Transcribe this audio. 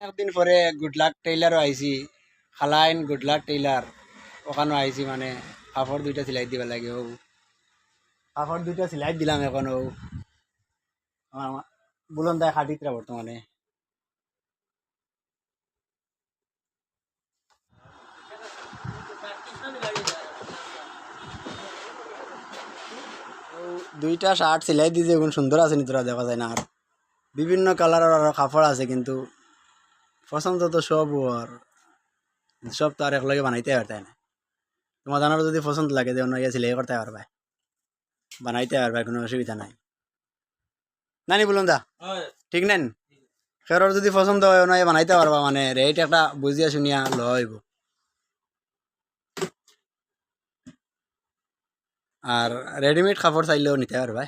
একদিন পরে good luck টেইলারও আইছি, খালাইন গুড লাক টেইলার ওখানেও আইছি, মানে কাপড় দুইটা সিলাই দিবা লাগে। ও কাপড় দুইটা সিলাই দিলাম এখন। ও বুলন দায় খাটিতরা বর্তমানে। ও দুইটা শার্ট সিলাই দিয়েছে, এখন সুন্দর আছে নি তোরা দেখা যায় না। আর বিভিন্ন কালারের আরো কাপড় আছে, কিন্তু পছন্দ তো সব আর সব তো আর একলগে বানাইতে পারতে না। তোমার জানার যদি পছন্দ লাগে যে অন্য ইয়ে সিলাই করতে পারবে, বানাইতে পারবে, কোনো অসুবিধা নাই। নানি বলুন দা ঠিক নেন, ফেরর যদি পছন্দ হয় অন্য ইয়ে বানাইতে পারবা, মানে রেট একটা বুঝিয়া শুনিয়া লইব। আর রেডিমেড কাপড় চাইলেও নিতে পারবা।